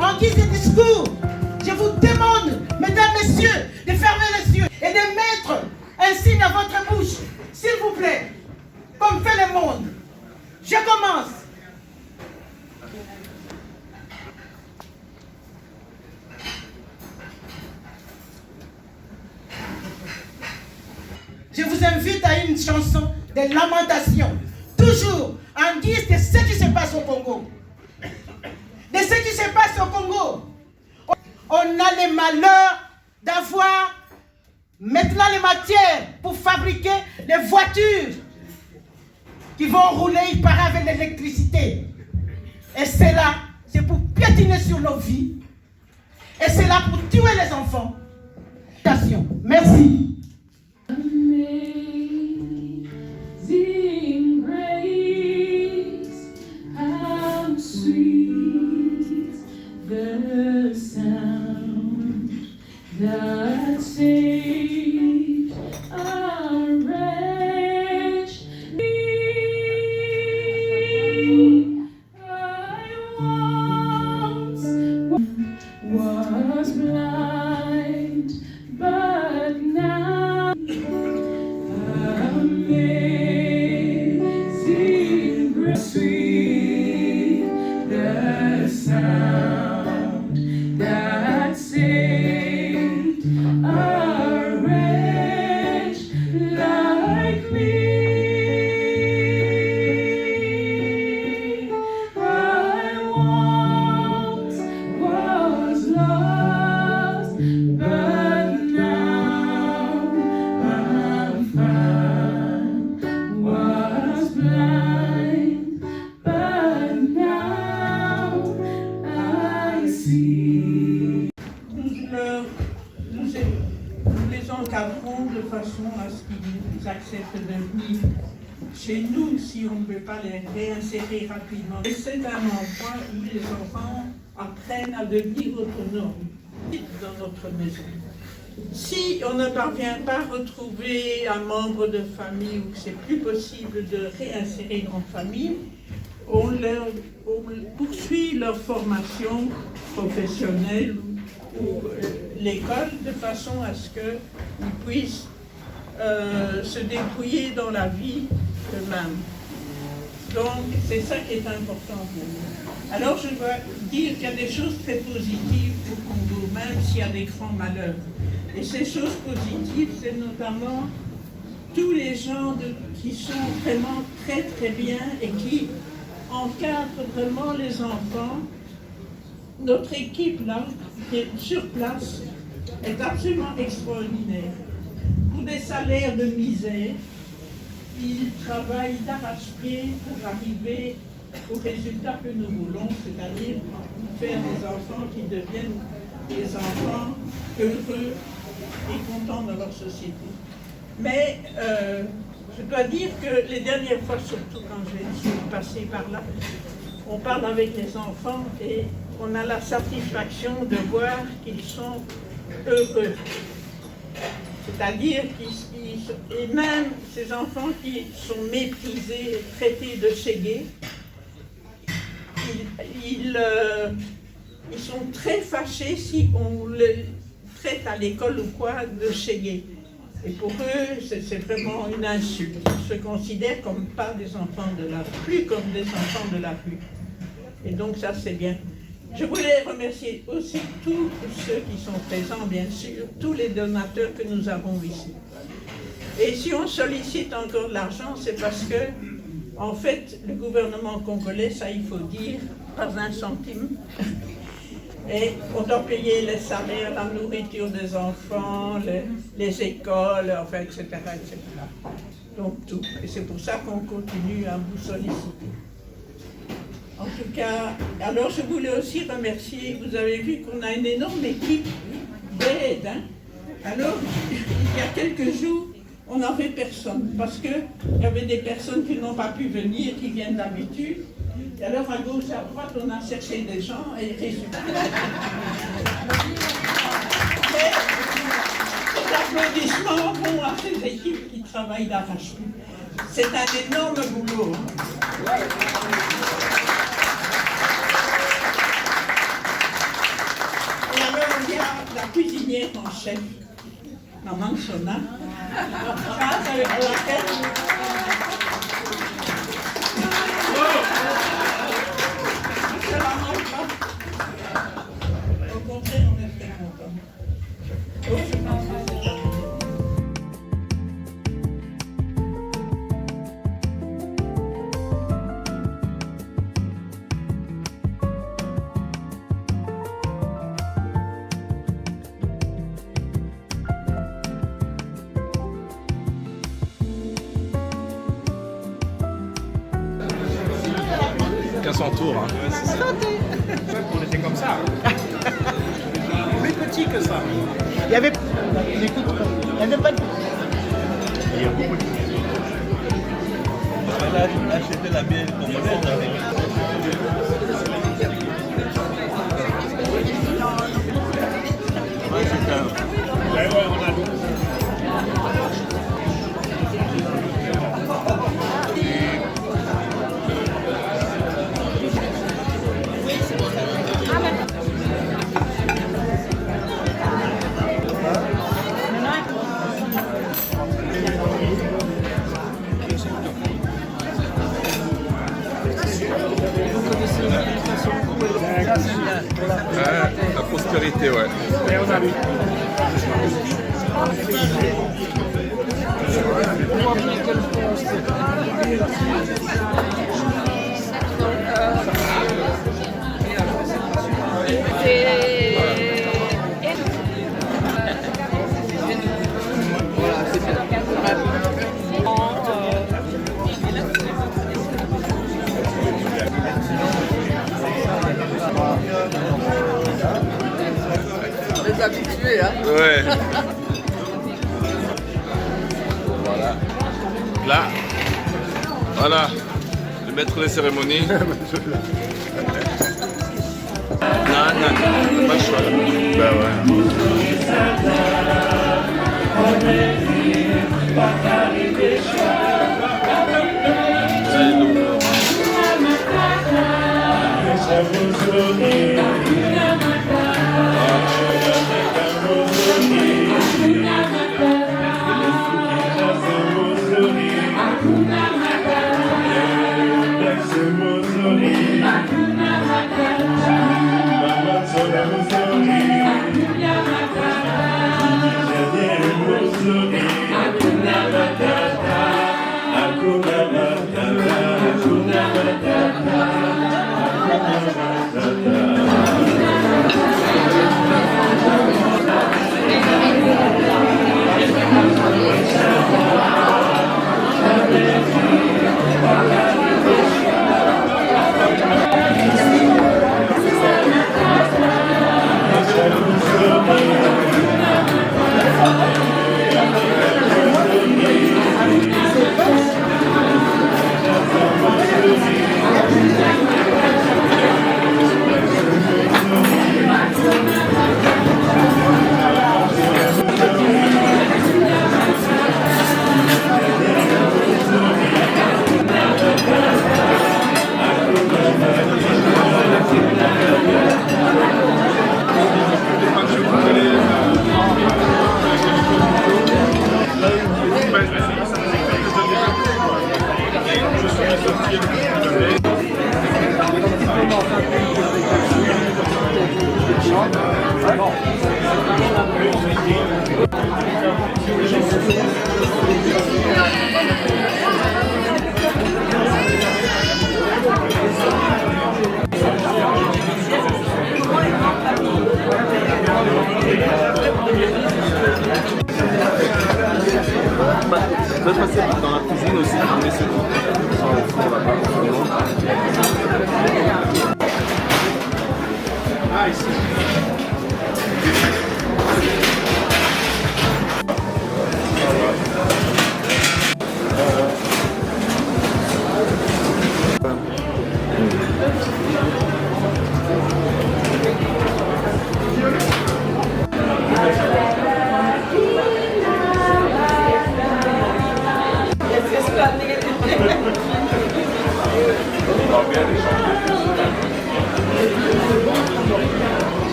En guise de discours, je vous demande, mesdames, messieurs, de fermer les yeux et de mettre un signe à votre bouche, s'il vous plaît, comme fait le monde. Je commence. Je vous invite à une chanson de lamentation, toujours en guise de ce qui se passe au Congo. De ce qui se passe au Congo. On a le malheur d'avoir maintenant les matières pour fabriquer les voitures qui vont rouler, il paraît, avec l'électricité. Et c'est là, c'est pour piétiner sur nos vies. Et c'est là pour tuer les enfants. Merci. Amazing grace, how sweet the sound that saved a wretch me. I once was blind, but now amazing grace, sweet the sound that saved a wretch like me. I once was lost, but now I'm found. Was blind, but now I see. Nous les encadrons de façon à ce qu'ils acceptent de venir chez nous si on ne peut pas les réinsérer rapidement. Et c'est un endroit où les enfants apprennent à devenir autonomes dans notre maison. Si on ne parvient pas à retrouver un membre de famille ou que c'est plus possible de réinsérer en famille, on poursuit leur formation professionnelle ou l'école de façon à ce qu'ils puissent se débrouiller dans la vie eux-mêmes. Donc c'est ça qui est important pour nous. Alors je dois dire qu'il y a des choses très positives au Congo, même s'il y a des grands malheurs. Et ces choses positives, c'est notamment tous les gens qui sont vraiment très très bien et qui encadrent vraiment les enfants. Notre équipe là, qui est sur place, est absolument extraordinaire. Pour des salaires de misère, ils travaillent d'arrache-pied pour arriver au résultat que nous voulons, c'est-à-dire faire des enfants qui deviennent des enfants heureux et contents dans leur société. Mais je dois dire que les dernières fois, surtout quand je suis passée par là, on parle avec les enfants et on a la satisfaction de voir qu'ils sont heureux. C'est-à-dire et même ces enfants qui sont méprisés, traités de chégués, ils sont très fâchés si on les traite à l'école ou quoi de chégués. Et pour eux, c'est vraiment une insulte. Ils se considèrent comme pas des enfants de la rue, plus comme des enfants de la rue. Et donc ça, c'est bien. Je voulais remercier aussi tous ceux qui sont présents, bien sûr, tous les donateurs que nous avons ici. Et si on sollicite encore de l'argent, c'est parce que, en fait, le gouvernement congolais, ça il faut dire, pas un centime. Et on doit payer les salaires, la nourriture des enfants, les écoles, enfin, etc., etc. Donc tout. Et c'est pour ça qu'on continue à vous solliciter. En tout cas, alors je voulais aussi remercier, vous avez vu qu'on a une énorme équipe d'aide. Hein? Alors, il y a quelques jours, on n'avait personne, parce qu'il y avait des personnes qui n'ont pas pu venir, qui viennent d'habitude. Et alors, à gauche et à droite, on a cherché des gens, et résultat. Mais les applaudissements vont à ces équipes qui travaillent d'arrache-pied. C'est un énorme boulot. Et alors, il y a la cuisinière en chef, Maman Sona. Ça, avec laquelle... Ça va mal, pas. Au contraire, on est très contents. Oh, je pense que c'est ça. Qu'à son tour. Hein. On était comme ça. Plus petit que ça. Il y avait pas de... Il y a beaucoup de Elle a acheté la bière congolaise. La prospérité, ouais. Les habitués, hein. Ouais. Voilà. Là. Voilà. Le maître des cérémonies. Non, pas le choix. Bah Ça se passer dans la cuisine aussi, on met ce four là-bas. Ah, ici.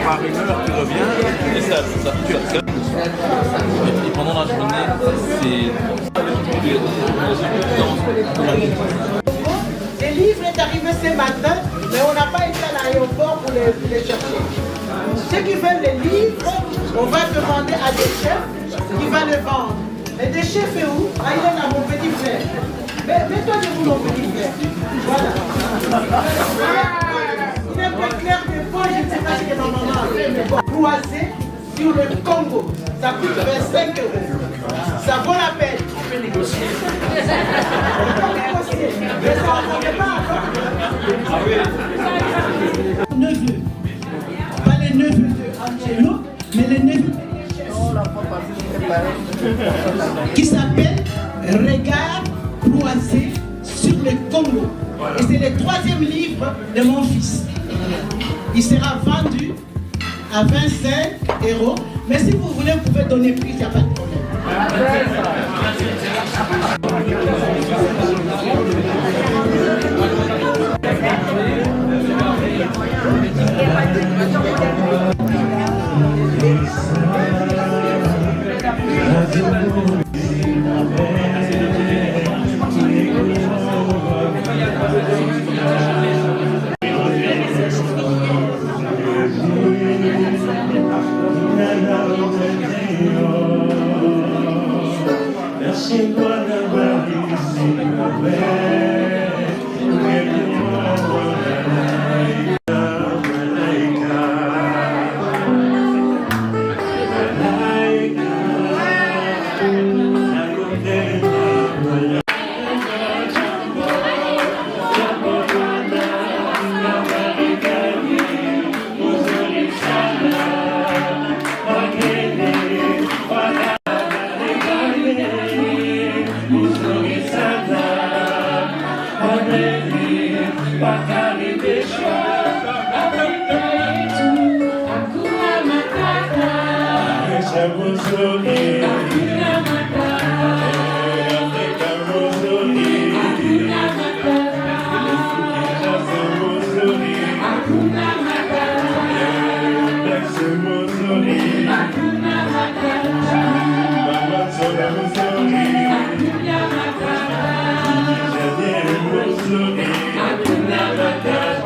Par une heure, tu reviens et ça et pendant la journée, Les livres est arrivé ce matin, mais on n'a pas été à l'aéroport pour les chercher. Ceux qui veulent les livres, on va demander à des chefs qui vont les vendre. Et des chefs est où? Ah, il est là, mon petit frère. Mets-toi debout, mon petit frère. Voilà. Il est pas clair que moi, je ne sais pas ce que ma maman a fait, mais bon. Croisé sur le Congo, ça coûte 25 €. Ça vaut la peine. On peut négocier. Mais ça ne pas encore. Neveu. Pas les neveux de Angelo, mais les neveux qui s'appelle Regard croisé sur le Congo. Et c'est le 3e livre de mon fils. Il sera vendu à 25 €. Mais si vous voulez, vous pouvez donner plus, il n'y a pas de problème. Hakuna Matata.